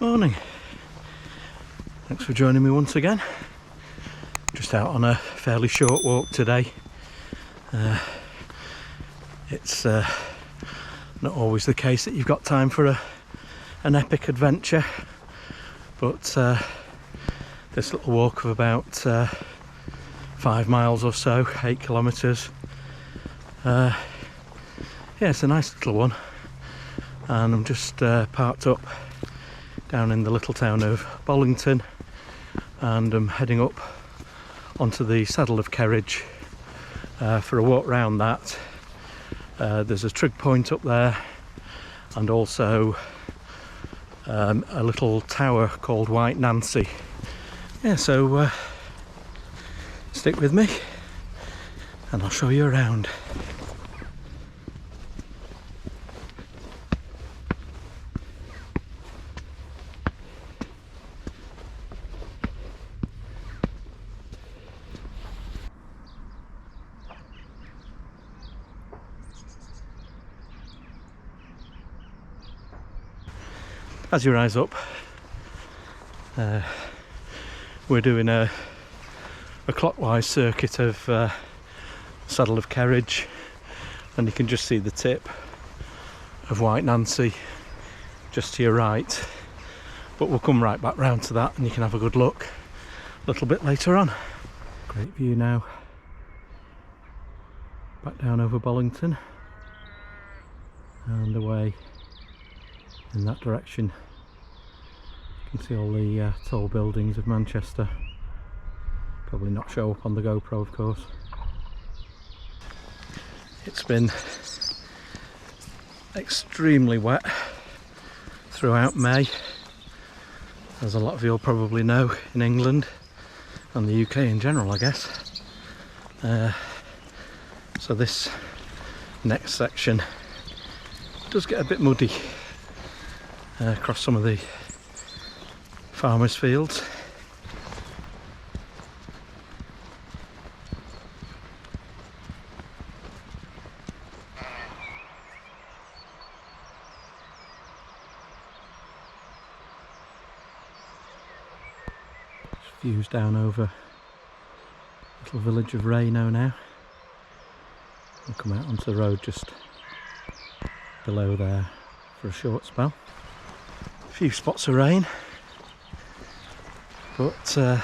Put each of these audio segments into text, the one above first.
Morning. Thanks for joining me once again. Just out on a fairly short walk today. It's not always the case that you've got time for an epic adventure, but this little walk of about 5 miles or so, 8 kilometres, yeah, it's a nice little one, and I'm just parked up down in the little town of Bollington, and I'm heading up onto the Saddle of Kerridge for a walk round that. There's a trig point up there, and also a little tower called White Nancy. Yeah, so stick with me and I'll show you around. As you rise up, we're doing a clockwise circuit of Saddle of Kerridge, and you can just see the tip of White Nancy just to your right, but we'll come right back round to that and you can have a good look a little bit later on. Great view now, back down over Bollington and away in that direction. You can see all the tall buildings of Manchester. Probably not show up on the GoPro, of course. It's been extremely wet throughout May, as a lot of you'll probably know, in England and the UK in general, I guess. So this next section does get a bit muddy across some of the farmers' fields. Views down over the little village of Rainow now. We'll come out onto the road just below there for a short spell. A few spots of rain, but that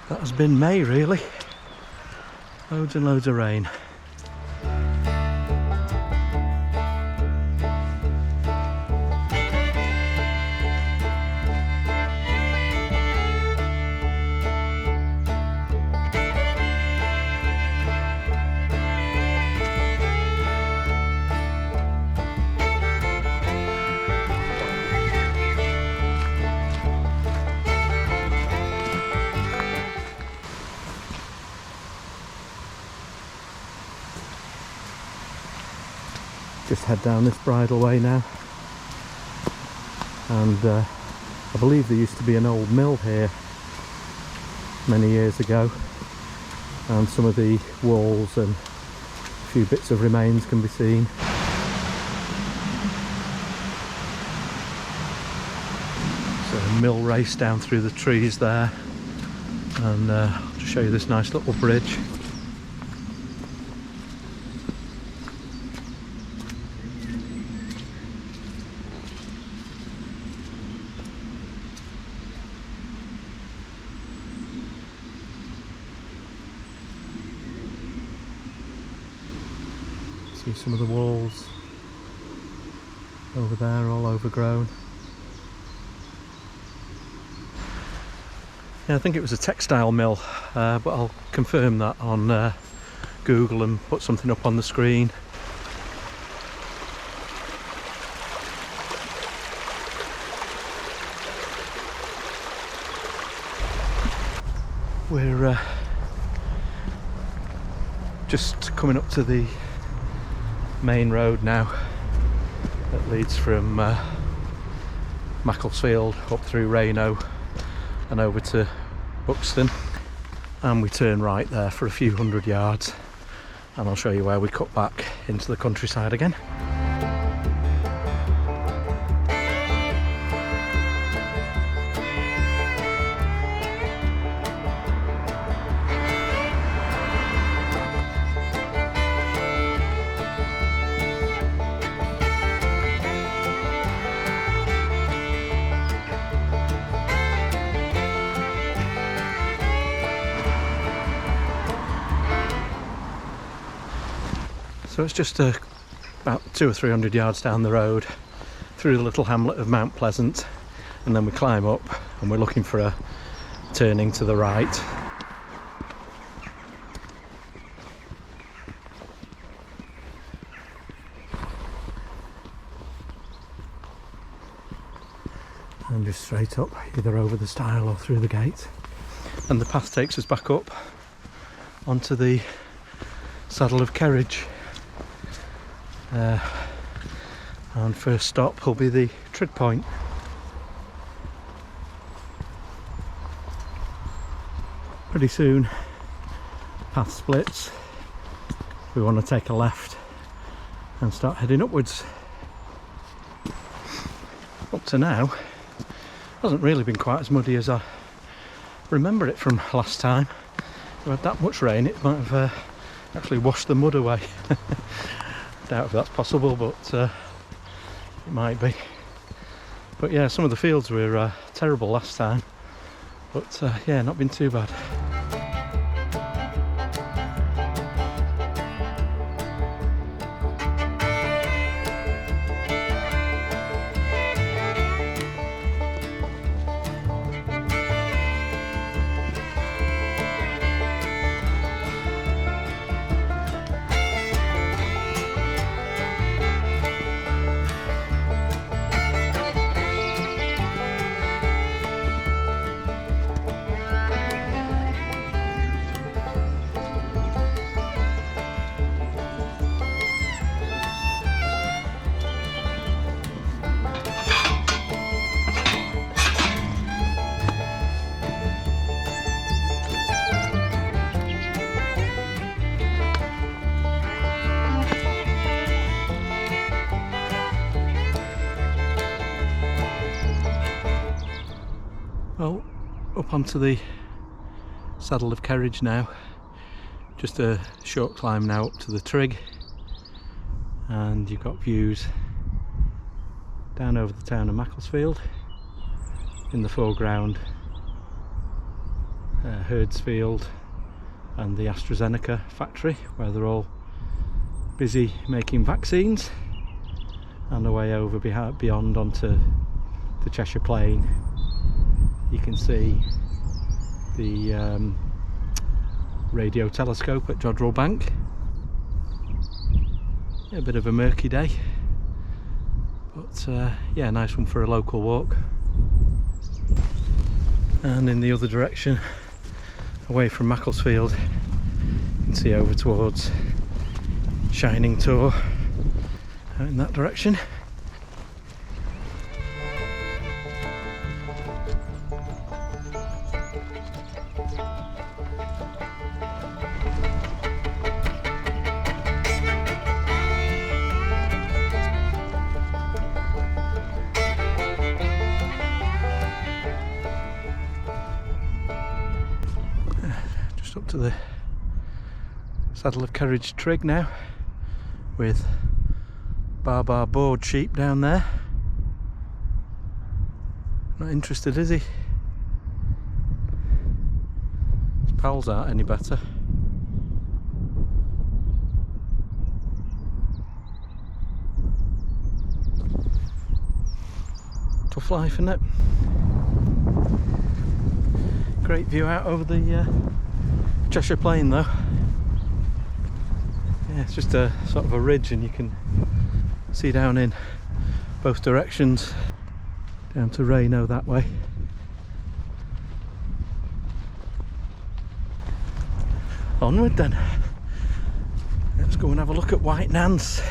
has been May really. Loads and loads of rain. Just head down this bridleway now, and I believe there used to be an old mill here many years ago, and some of the walls and a few bits of remains can be seen. So a mill race down through the trees there, and I'll just show you this nice little bridge. See some of the walls over there, all overgrown. Yeah, I think it was a textile mill, but I'll confirm that on Google and put something up on the screen. We're just coming up to the main road now that leads from Macclesfield up through Rainow and over to Buxton, and we turn right there for a few hundred yards, and I'll show you where we cut back into the countryside again. So it's just about 200 or 300 yards down the road through the little hamlet of Mount Pleasant, and then we climb up and we're looking for a turning to the right. And just straight up, either over the stile or through the gate. And the path takes us back up onto the Saddle of Kerridge. And first stop will be the trig point. Pretty soon, path splits. We want to take a left and start heading upwards. Up to now, hasn't really been quite as muddy as I remember it from last time. We had that much rain, it might have actually washed the mud away. Doubt if that's possible, but it might be. But yeah, some of the fields were terrible last time, but yeah, not been too bad. Well, up onto the Saddle of Kerridge now. Just a short climb now up to the trig, and you've got views down over the town of Macclesfield. In the foreground, Herdsfield and the AstraZeneca factory, where they're all busy making vaccines, and away over beyond onto the Cheshire Plain. You can see the radio telescope at Jodrell Bank. Yeah, a bit of a murky day, but yeah, nice one for a local walk. And in the other direction, away from Macclesfield, you can see over towards Shining Tor, out in that direction. Up to the Saddle of Kerridge trig now, with Barbar board sheep down there. Not interested, is he? His pals aren't any better. Tough life, isn't it? Great view out over the Cheshire Plain though. Yeah, it's just a sort of a ridge, and you can see down in both directions, down to Rainow that way. Onward then. Let's go and have a look at White Nance.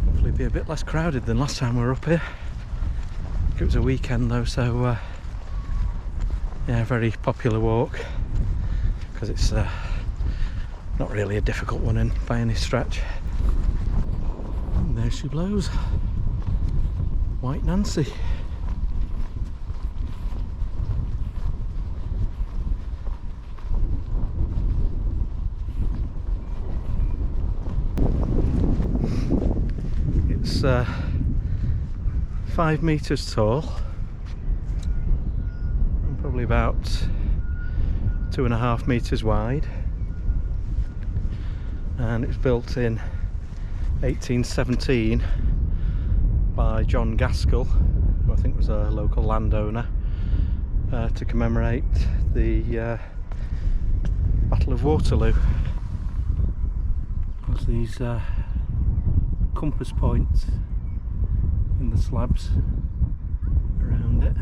Hopefully be a bit less crowded than last time we were up here. I think it was a weekend though, so yeah, very popular walk, because it's not really a difficult one in by any stretch. And there she blows, White Nancy. It's 5 metres tall, probably about 2.5 metres wide, and it was built in 1817 by John Gaskell, who I think was a local landowner, to commemorate the Battle of Waterloo. There's these compass points in the slabs around it.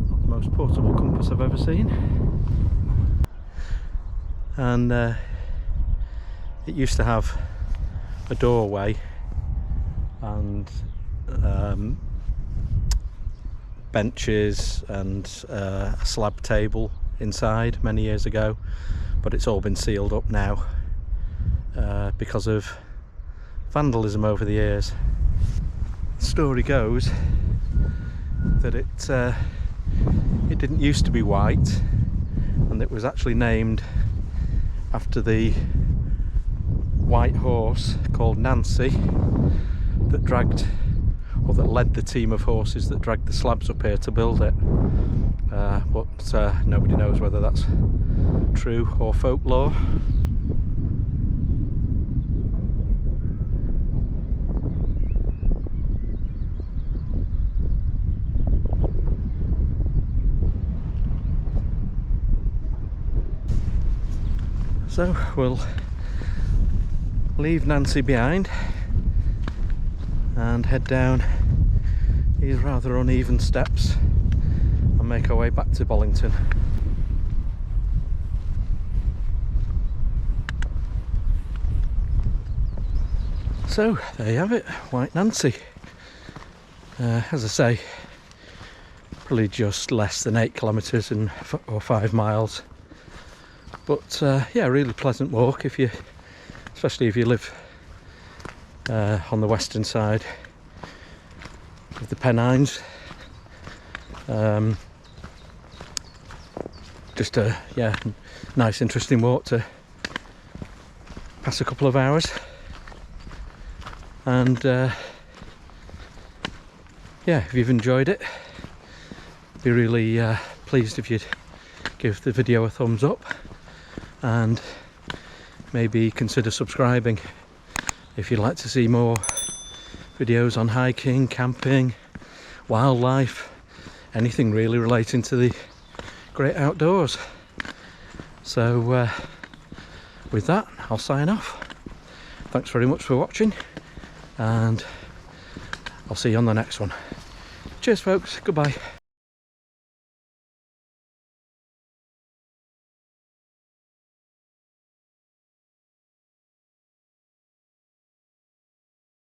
Not the most portable compass I've ever seen. And it used to have a doorway and benches and a slab table inside many years ago, but it's all been sealed up now because of vandalism over the years. The story goes that it didn't used to be white, and it was actually named after the white horse called Nancy that dragged, or that led the team of horses that dragged the slabs up here to build it. But nobody knows whether that's true or folklore. So we'll leave Nancy behind and head down these rather uneven steps and make our way back to Bollington. So there you have it, White Nancy. As I say, probably just less than 8 kilometres or 5 miles. But yeah, really pleasant walk especially if you live on the western side of the Pennines. Just a nice, interesting walk to pass a couple of hours. And yeah, if you've enjoyed it, I'd be really pleased if you'd give the video a thumbs up. And maybe consider subscribing if you'd like to see more videos on hiking, camping, wildlife, anything really relating to the great outdoors. So with that, I'll sign off. Thanks very much for watching, and I'll see you on the next one. Cheers folks, goodbye.